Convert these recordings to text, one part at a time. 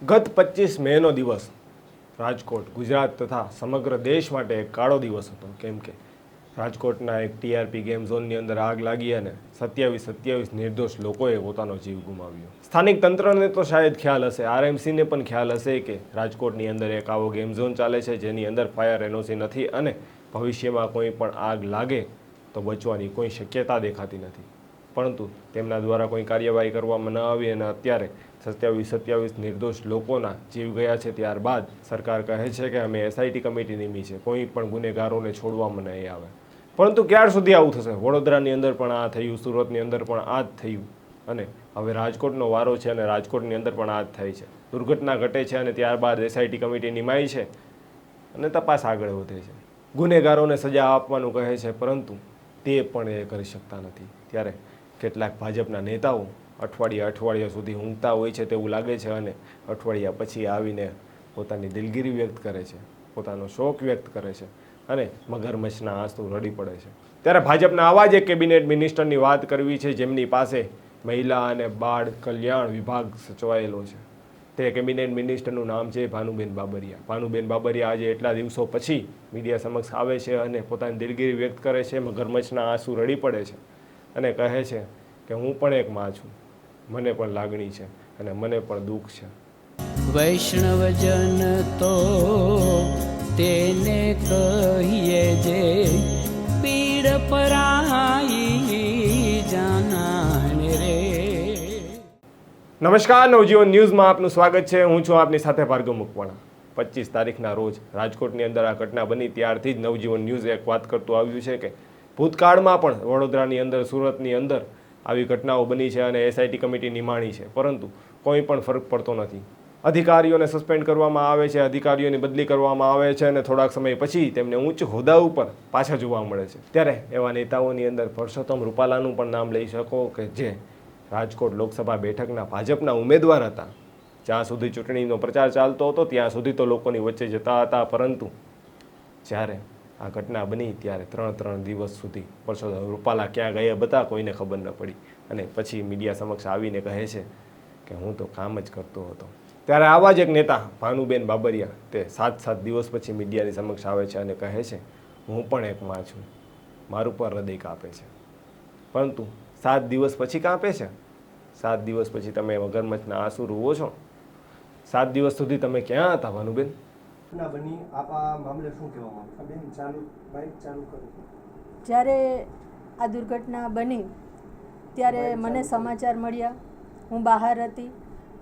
ગત 25 મેનો દિવસ રાજકોટ ગુજરાત તથા સમગ્ર દેશ માટે એક કાળો દિવસ હતો, કેમ કે રાજકોટના એક ટીઆરપી ગેમ ઝોનની અંદર આગ લાગી અને 27 નિર્દોષ લોકોએ પોતાનો જીવ ગુમાવ્યો. સ્થાનિક તંત્રને તો શાયદ ખ્યાલ હશે, આરએમસીને પણ ખ્યાલ હશે કે રાજકોટની અંદર એક આવો ગેમ ઝોન ચાલે છે જેની અંદર ફાયર એનઓસી નથી અને ભવિષ્યમાં કોઈ પણ આગ લાગે તો બચવાની કોઈ શક્યતા દેખાતી નથી. પરંતુ તેમના દ્વારા કોઈ કાર્યવાહી કરવામાં ન આવી અને અત્યારે 27 નિર્દોષ લોકોના જીવ ગયા છે. ત્યારબાદ સરકાર કહે છે કે અમે એસઆઈટી કમિટી નિમી છે, કોઈ પણ ગુનેગારોને છોડવામાં નહીં આવે. પરંતુ ક્યાર સુધી આવું થશે? વડોદરાની અંદર પણ આ થયું, સુરતની અંદર પણ આ જ થયું અને હવે રાજકોટનો વારો છે અને રાજકોટની અંદર પણ આ જ થાય છે. દુર્ઘટના ઘટે છે અને ત્યારબાદ એસઆઈટી કમિટી નિમાય છે અને તપાસ આગળ વધે છે. ગુનેગારોને સજા આપવાનું કહે છે, પરંતુ તે પણ એ કરી શકતા નથી. ત્યારે કેટલાક ભાજપના નેતાઓ અઠવાડિયા સુધી ઊંઘતા હોય છે તેવું લાગે છે અને અઠવાડિયા પછી આવીને પોતાની દિલગીરી વ્યક્ત કરે છે, પોતાનો શોક વ્યક્ત કરે છે અને મગરમચ્છના આંસુ રડી પડે છે. ત્યારે ભાજપના આવા જ એક કેબિનેટ મિનિસ્ટરની વાત કરવી છે જેમની પાસે મહિલા અને બાળ કલ્યાણ વિભાગ સચવાયેલો છે. તે કેબિનેટ મિનિસ્ટરનું નામ છે ભાનુબેન બાબરિયા. ભાનુબેન બાબરિયા આજે એટલા દિવસો પછી મીડિયા સમક્ષ આવે છે અને પોતાની દિલગીરી વ્યક્ત કરે છે, મગરમચ્છના આંસુ રડી પડે છે અને કહે છે કે હું પણ એક માં છું, મને પણ લાગણી છે અને મને પણ દુઃખ છે. વૈષ્ણવજન તો તેને કહીએ જે પીડ પરાઈ જાનાને રે. નમસ્કાર, નવજીવન ન્યૂઝમાં આપનું સ્વાગત છે. હું છું આપની સાથે ભાર્ગવ મકવાણા. 25 તારીખના રોજ રાજકોટની અંદર આ ઘટના બની ત્યારથી જ નવજીવન ન્યૂઝ એક વાત કરતું આવ્યું છે કે ભૂતકાળમાં પણ વડોદરાની અંદર, સુરતની અંદર આવી ઘટનાઓ બની છે અને એસઆઈટી કમિટી નિમાણી છે, પરંતુ કોઈ પણ ફરક પડતો નથી. અધિકારીઓને સસ્પેન્ડ કરવામાં આવે છે, અધિકારીઓની બદલી કરવામાં આવે છે અને થોડાક સમય પછી તેમને ઉચ્ચ હોદ્દા ઉપર પાછા જોવા મળે છે. ત્યારે એવા નેતાઓની અંદર પરસોત્તમ રૂપાલાનું પણ નામ લઈ શકો કે જે રાજકોટ લોકસભા બેઠકના ભાજપના ઉમેદવાર હતા. જ્યાં સુધી ચૂંટણીનો પ્રચાર ચાલતો હતો ત્યાં સુધી તો લોકોની વચ્ચે જતા હતા, પરંતુ જ્યારે આ ઘટના બની ત્યારે 3 દિવસ સુધી પરસોત્તમ રૂપાલા ક્યાં ગયા બધા કોઈને ખબર ન પડી અને પછી મીડિયા સમક્ષ આવીને કહે છે કે હું તો કામ જ કરતો હતો. ત્યારે આવા જ એક નેતા ભાનુબેન બાબરિયા તે 7 દિવસ પછી મીડિયાની સમક્ષ આવે છે અને કહે છે હું પણ એક માં છું, મારું પણ હૃદય કાપે છે. પરંતુ 7 દિવસ પછી કાપે છે? 7 દિવસ પછી તમે મગરમચ્છના આંસુ રૂવો છો? 7 દિવસ સુધી તમે ક્યાં હતા ભાનુબેન? જ્યારે આ દુર્ઘટના બની ત્યારે મને સમાચાર મળ્યા, હું બહાર હતી,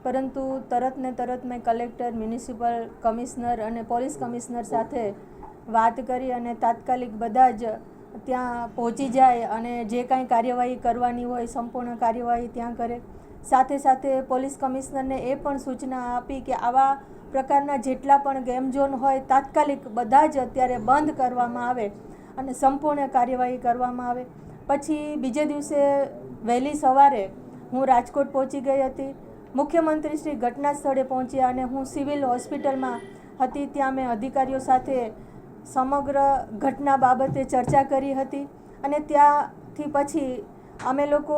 પરંતુ તરત ને તરત મેં કલેક્ટર, મ્યુનિસિપલ કમિશનર અને પોલીસ કમિશનર સાથે વાત કરી અને તાત્કાલિક બધા જ ત્યાં પહોંચી જાય અને જે કાંઈ કાર્યવાહી કરવાની હોય સંપૂર્ણ કાર્યવાહી ત્યાં કરે. સાથે સાથે પોલીસ કમિશનરને એ પણ સૂચના આપી કે આવા પ્રકારના જેટલા પણ ગેમ ઝોન હોય તાત્કાલિક બધા જ અત્યારે બંધ કરવામાં આવે અને સંપૂર્ણ કાર્યવાહી કરવામાં આવે. પછી બીજે દિવસે વહેલી સવારે હું રાજકોટ પહોંચી ગઈ હતી. મુખ્યમંત્રી શ્રી ઘટના સ્થળે પહોંચ્યા અને હું સિવિલ હોસ્પિટલમાં હતી. ત્યાં મેં અધિકારીઓ સાથે સમગ્ર ઘટના બાબતે ચર્ચા કરી હતી અને ત્યાંથી પછી અમે લોકો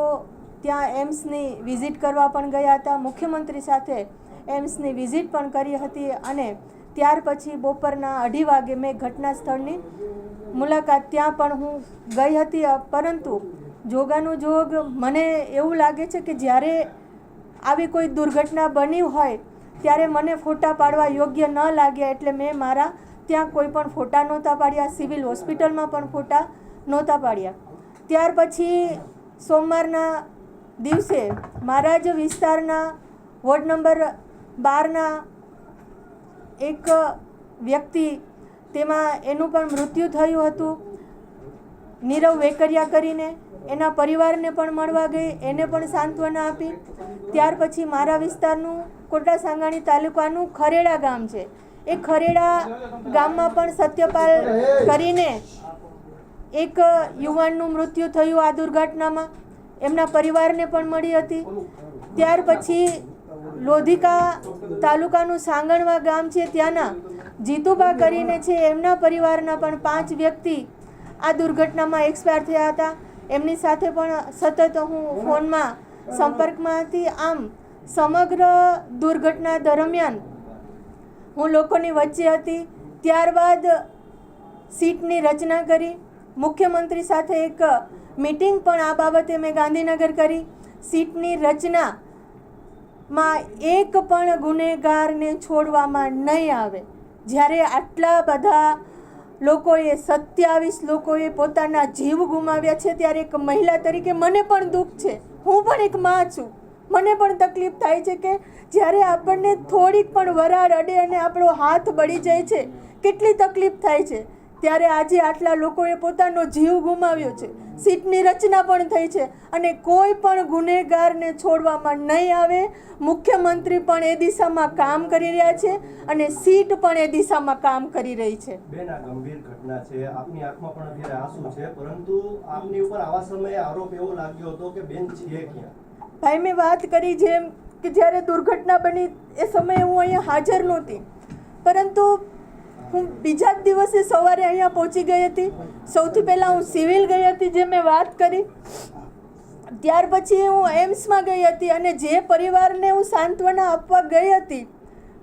ત્યાં એમ્સની વિઝિટ કરવા પણ ગયા હતા. મુખ્યમંત્રી સાથે એમ્સની વિઝિટ પણ કરી હતી અને ત્યાર પછી બપોરના 2:30 વાગે મેં ઘટના સ્થળની મુલાકાત ત્યાં પણ હું ગઈ હતી. પરંતુ જોગાનું જોગ મને એવું લાગે છે કે જ્યારે આવી કોઈ દુર્ઘટના બની હોય ત્યારે મને ફોટા પાડવા યોગ્ય ન લાગ્યા, એટલે મેં મારા ત્યાં કોઈ પણ ફોટા નહોતા પાડ્યા, સિવિલ હોસ્પિટલમાં પણ ફોટા નહોતા પાડ્યા. ત્યાર પછી સોમવારના દિવસે મારા જ વિસ્તારના વોર્ડ નંબર 12ના એક વ્યક્તિ, તેમાં એનું પણ મૃત્યુ થયું હતું, નીરવ વેકરિયા કરીને. એના પરિવારને પણ મળવા ગઈ, એને પણ સાંત્વના આપી. ત્યાર પછી મારા વિસ્તારનું કોટડા સાંગાણી તાલુકાનું ખરેડા ગામ છે, એ ખરેડા ગામમાં પણ સત્યપાલ કરીને એક યુવાનનું મૃત્યુ થયું આ દુર્ઘટનામાં, એમના પરિવારને પણ મળી હતી. ત્યાર પછી લોધિકા તાલુકાનું સાંગણવા ગામ છે, ત્યાંના જીતુબા કરીને છે, એમના પરિવારના પણ 5 વ્યક્તિ આ દુર્ઘટનામાં એક્સપાયર થયા હતા. એમની સાથે પણ સતત હું ફોનમાં સંપર્કમાં હતી. આમ સમગ્ર દુર્ઘટના દરમિયાન હું લોકોની વચ્ચે હતી. ત્યારબાદ સીટની રચના કરી. મુખ્યમંત્રી સાથે એક મીટિંગ પણ આ બાબતે મેં ગાંધીનગર કરી. સીટની રચનામાં એક પણ ગુનેગારને છોડવામાં નહીં આવે. જ્યારે આટલા બધા લોકોએ 27 લોકોએ પોતાના જીવ ગુમાવ્યા છે, ત્યારે એક મહિલા તરીકે મને પણ દુઃખ છે. હું પણ એક માં છું. મને પણ તકલીફ થાય છે કે જ્યારે આપણને થોડીક પણ વરાળ અડે અને આપણો હાથ બળી જાય છે, કેટલી તકલીફ થાય છે. ત્યારે આજે આટલા લોકોએ પોતાનો જીવ ગુમાવ્યો છે. સીટની રચના પણ થઈ છે અને કોઈ પણ ગુનેગારને છોડવામાં નહીં આવે. મુખ્યમંત્રી પણ એ દિશામાં કામ કરી રહ્યા છે અને સીટ પણ એ દિશામાં કામ કરી રહી છે. બેન, આ ગંભીર ઘટના છે. આપની આંખમાં પણ અત્યારે આંસુ છે, પરંતુ આપની ઉપર આવા સમયે આરોપ એવો લાગ્યો હતો કે બેન છે ક્યાં? ભાઈ, મેં વાત કરી જેમ કે જ્યારે દુર્ઘટના બની એ સમયે હું અહીંયા હાજર નહોતી, પરંતુ હું બીજા જ દિવસે સવારે અહીંયા પહોંચી ગઈ હતી. સૌથી પહેલાં હું સિવિલ ગઈ હતી, જે મેં વાત કરી. ત્યાર પછી હું એમ્સમાં ગઈ હતી અને જે પરિવારને હું સાંત્વના આપવા ગઈ હતી,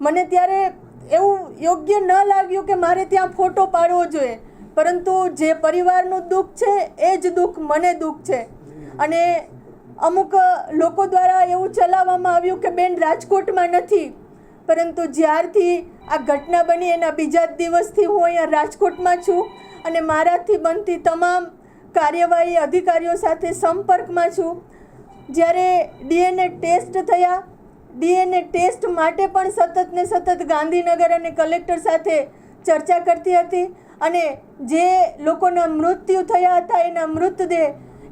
મને ત્યારે એવું યોગ્ય ન લાગ્યું કે મારે ત્યાં ફોટો પાડવો જોઈએ, પરંતુ જે પરિવારનું દુઃખ છે એ જ દુઃખ મને દુઃખ છે. અને અમુક લોકો દ્વારા એવું ચલાવવામાં આવ્યું કે બેન રાજકોટમાં નથી, પરંતુ જ્યારથી આ ઘટના બની એના બીજા જ દિવસથી હું અહીંયા રાજકોટમાં છું અને મારાથી બનતી તમામ કાર્યવાહી અધિકારીઓ સાથે સંપર્કમાં છું. જ્યારે ડીએનએ ટેસ્ટ થયા, ડીએનએ ટેસ્ટ માટે પણ સતત ને સતત ગાંધીનગર અને કલેક્ટર સાથે ચર્ચા કરતી હતી અને જે લોકોના મૃત્યુ થયા હતા એના મૃતદેહ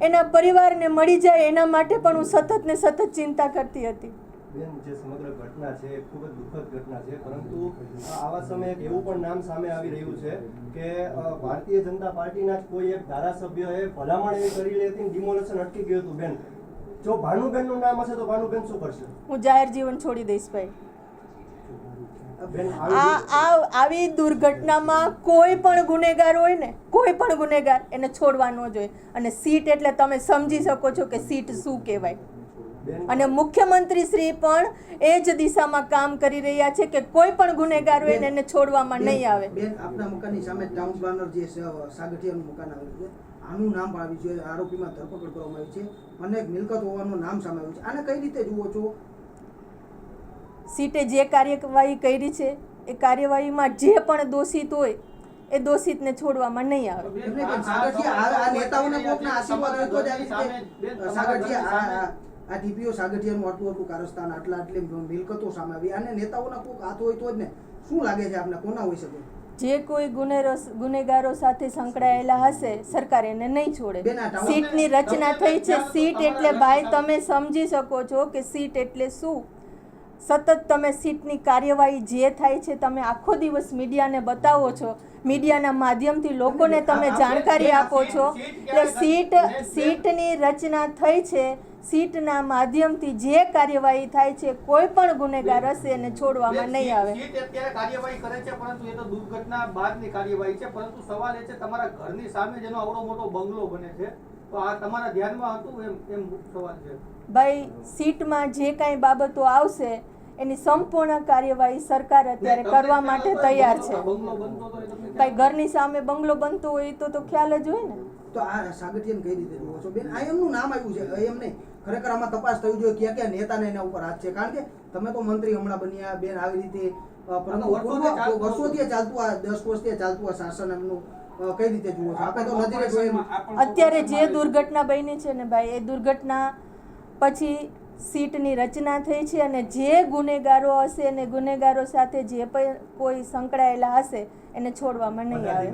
એના પરિવારને મળી જાય એના માટે પણ હું સતત ને સતત ચિંતા કરતી હતી. બેન, જે સમગ્ર ઘટના છે એ ખૂબ જ દુઃખદ ઘટના છે, પરંતુ આવા સમયે એવું પણ નામ સામે આવી રહ્યું છે કે ભારતીય જનતા પાર્ટીના જ કોઈ એક ધારાસભ્યએ ભલામણ એવી કરેલી હતી, ડિમોલેશન અટકી ગયું હતું. બેન, જો ભાનુબેનનું નામ હશે તો ભાનુબેન શું કરશે? હું જાહેર જીવન છોડી દઈશ ભાઈ. બેન, આવી દુર્ઘટનામાં કોઈ પણ ગુનેગાર હોય ને, કોઈ પણ ગુનેગાર એને છોડવા ન જોઈએ. અને સીટ એટલે તમે સમજી શકો છો કે સીટ શું કહેવાય. અને મુખ્યમંત્રી શ્રી પણ એ જ દિશામાં કામ કરી રહ્યા છે કે કોઈ પણ ગુનેગાર હોય એને છોડવામાં નહીં આવે. બેન, આપના મકાનની સામે ટાઉન પ્લાનર જે સાગઠિયાનું મકાન આવેલું છે, આનું નામ આવ્યું છે, આરોપીમાં ધરપકડ કરવામાં આવી છે, અનેક મિલકત હોવાનું નામ સામે આવ્યું છે. આને કઈ રીતે જુઓ છો? સીટે જે કાર્યવાહી કરી છે એ કાર્યવાહીમાં જે પણ દોષિત હોય એ દોષિતને છોડવામાં નહીં આવે. એમને પણ સાગઠિયા આ નેતાઓને કોકના આશીર્વાદ હોય તો જ આવી રીતે સાગઠિયા આ ટીપીઓ સાગઠિયાનું આટલું કારસ્તાન, આટલી મિલકતો સામે આવી, અને નેતાઓના કોક હાથ હોય તો જ ને. શું લાગે છે આપને, કોના હોઈ શકે? જે કોઈ ગુનેગારો સાથે સંકળાયેલા હશે સરકાર એને નહીં છોડે. સીટની રચના થઈ છે. સીટ એટલે ભાઈ તમે સમજી શકો છો કે સીટ એટલે શું. સતત તમે સીટની કાર્યવાહી જે થાય છે તમે આખો દિવસ મીડિયાને બતાવો છો, મીડિયાના માધ્યમથી લોકોને તમે જાણકારી આપો છો. એટલે સીટની રચના થઈ છે. સીટના માધ્યમથી જે કાર્યવાહી થાય છે, કોઈ પણ ગુનેગાર હશે એને છોડવામાં નહીં આવે. સીટ અત્યારે કાર્યવાહી કરે છે, પરંતુ એ તો દુર્ઘટના બાદની કાર્યવાહી છે. પરંતુ સવાલ એ છે તમારા ઘરની સામે જેનો આવડો મોટો બંગલો બને છે, તો આ તમારા ધ્યાનમાં હતું એમ સવાલ છે. ભાઈ, સીટમાં જે કાંઈ બાબતો આવશે એની સંપૂર્ણ કાર્યવાહી સરકાર અત્યારે કરવા માટે તૈયાર છે. ભાઈ, ઘરની સામે બંગલો બનતો હોય તો ખ્યાલ જ હોય ને. તો આ સાગઠિયાને કઈ રીતે જુઓ છો બેન? આ એમનું નામ આવ્યું છે, એમ નહીં. ખરેખર આમાં તપાસ થવી જોઈએ ક્યાં ક્યાં નેતાને એના ઉપર હાથ છે. કારણ કે તમે તો મંત્રી હમણાં બન્યા બેન, આવી રીતે વર્ષોથી ચાલતું આ 10 વર્ષથી ચાલતું આ શાસન એમનું કઈ રીતે જુઓ છો? આપણે તો નજરે જોઈએ. અત્યારે જે દુર્ઘટના બની છે ને ભાઈ, એ દુર્ઘટના પછી સીટની રચના થઈ છે અને જે ગુનેગારો હશે અને ગુનેગારો સાથે જે પણ કોઈ સંકળાયેલા હશે એને છોડવામાં નહીં આવે.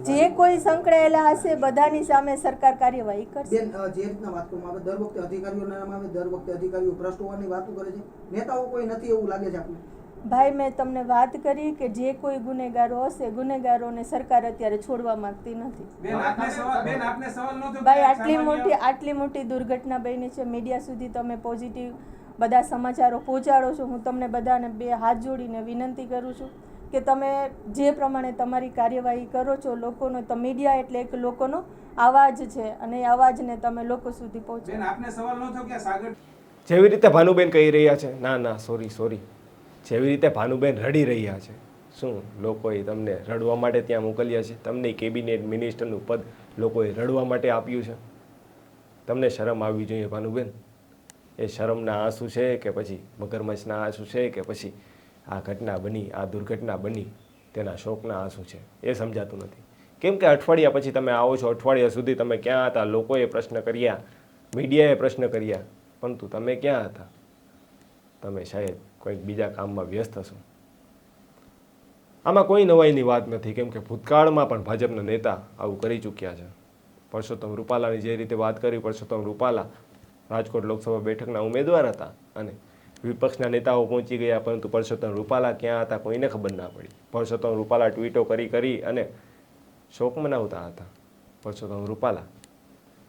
જે કોઈ સંકળાયેલા હશે બધાની સામે સરકાર કાર્યવાહી કરશે. બેન, જે રીતના વાત કરવામાં આવે, દર વખતે અધિકારીઓના નામ આવે, દર વખતે અધિકારીઓ ભ્રષ્ટ હોવાની વાતો કરે છે, નેતાઓ કોઈ નથી એવું લાગે છે આપને? ભાઈ, મેં તમને વાત કરી કે જે કોઈ ગુનેગારો હશે, ગુનેગારોને સરકાર અત્યારે છોડવા માંગતી નથી. ભાઈ, આટલી મોટી દુર્ઘટના બની છે, મીડિયા સુધી તમે પોઝિટિવ બધા સમાચારો પહોંચાડો છો. હું તમને બધાને બે હાથ જોડીને વિનંતી કરું છું કે તમે જે પ્રમાણે તમારી કાર્યવાહી કરો છો, લોકોનો તો મીડિયા એટલે એક લોકોનો અવાજ છે અને એ અવાજને તમે લોકો સુધી પહોંચો. જેવી રીતે ભાનુબેન કહી રહ્યા છે, ના સોરી, જેવી રીતે ભાનુબેન રડી રહ્યા છે, શું લોકોએ તમને રડવા માટે ત્યાં મોકલ્યા છે? તમને કેબિનેટ મિનિસ્ટરનું પદ લોકોએ રડવા માટે આપ્યું છે? તમને શરમ આવવી જોઈએ ભાનુબેન. એ શરમના આંસુ છે કે પછી મગરમચ્છના આંસુ છે કે પછી આ ઘટના બની, આ દુર્ઘટના બની તેના શોકના આંસુ છે? એ સમજાતું નથી. કેમ કે અઠવાડિયા પછી તમે આવો છો, અઠવાડિયા સુધી તમે ક્યાં હતા? લોકોએ પ્રશ્ન કર્યા, મીડિયાએ પ્રશ્ન કર્યા, પરંતુ તમે ક્યાં હતા? તમે શાયદ કોઈક બીજા કામમાં વ્યસ્ત હશો. આમાં કોઈ નવાઈની વાત નથી, કેમ કે ભૂતકાળમાં પણ ભાજપના નેતા આવું કરી ચૂક્યા છે. પરસોત્તમ રૂપાલાની જે રીતે વાત કરી, પરસોત્તમ રૂપાલા રાજકોટ લોકસભા બેઠકના ઉમેદવાર હતા અને વિપક્ષના નેતાઓ પહોંચી ગયા, પરંતુ પરસોત્તમ રૂપાલા ક્યાં હતા કોઈને ખબર ના પડી. પરસોત્તમ રૂપાલા ટ્વીટો કરી અને શોક મનાવતા હતા. પરસોત્તમ રૂપાલા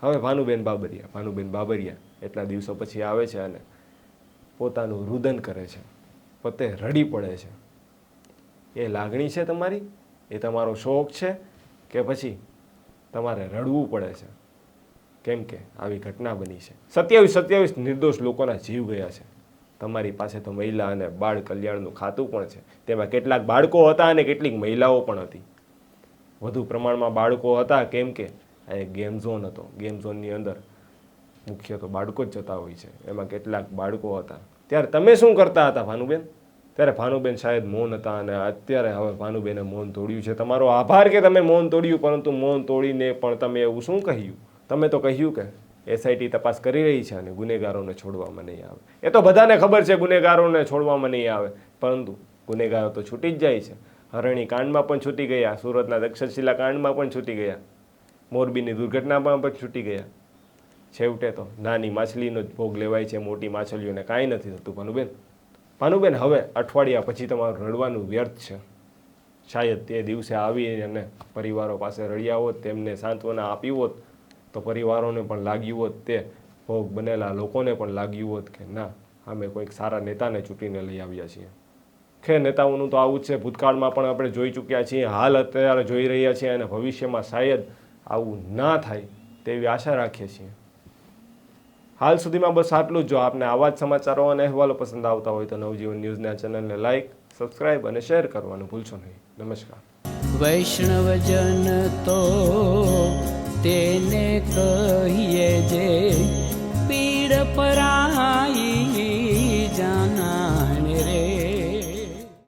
હવે ભાનુબેન બાબરિયા એટલા દિવસો પછી આવે છે અને પોતાનું રુદન કરે છે, પોતે રડી પડે છે. એ લાગણી છે તમારી? એ તમારો શોખ છે કે પછી તમારે રડવું પડે છે? કેમ કે આવી ઘટના બની છે. 27 નિર્દોષ લોકોના જીવ ગયા છે. તમારી પાસે તો મહિલા અને બાળ કલ્યાણનું ખાતું પણ છે. તેમાં કેટલાક બાળકો હતા અને કેટલીક મહિલાઓ પણ હતી. વધુ પ્રમાણમાં બાળકો હતા, કેમ કે આ એક ગેમ ઝોન હતો. ગેમ ઝોનની અંદર મુખ્ય તો બાળકો જ જતા હોય છે. એમાં કેટલાક બાળકો હતા. ત્યારે તમે શું કરતા હતા ભાનુબેન? ત્યારે ભાનુબેન શાયદ મૌન હતા અને અત્યારે હવે ભાનુબેને મૌન તોડ્યું છે. તમારો આભાર કે તમે મૌન તોડ્યું, પરંતુ મૌન તોડીને પણ તમે એવું શું કહ્યું? તમે તો કહ્યું કે SIT તપાસ કરી રહી છે અને ગુનેગારોને છોડવામાં નહીં આવે. એ તો બધાને ખબર છે ગુનેગારોને છોડવામાં નહીં આવે, પરંતુ ગુનેગારો તો છૂટી જ જાય છે. હરણી કાંડમાં પણ છૂટી ગયા, સુરતના તક્ષશિલા કાંડમાં પણ છૂટી ગયા, મોરબીની દુર્ઘટનામાં પણ છૂટી ગયા. છેવટે તો નાની માછલીનો જ ભોગ લેવાય છે, મોટી માછલીઓને કાંઈ નથી થતું. ભાનુબેન હવે અઠવાડિયા પછી તમારું રડવાનું વ્યર્થ છે. શાયદ તે દિવસે આવી અને પરિવારો પાસે રડ્યા હોત, તેમને સાંત્વના આપી હોત, તો પરિવારોને પણ લાગ્યું હોત, તે ભોગ બનેલા લોકોને પણ લાગ્યું હોત કે ના, અમે કોઈક સારા નેતાને ચૂંટીને લઈ આવ્યા છીએ. ખેર, નેતાઓનું તો આવું જ છે. ભૂતકાળમાં પણ આપણે જોઈ ચૂક્યા છીએ, હાલ અત્યારે જોઈ રહ્યા છીએ અને ભવિષ્યમાં શાયદ આવું ના થાય તેવી આશા રાખીએ છીએ. હાલ સુધીમાં બસ આટલું જ. જો આપને આવા જ સમાચારો અને અહેવાલો પસંદ આવતા હોય તો નવજીવન ન્યૂઝના ચેનલને લાઇક, સબસ્ક્રાઇબ અને શેર કરવાનું ભૂલશો નહીં. નમસ્કાર. વૈષ્ણવજન તો તેને કહીએ જે પીડ પરાઈ.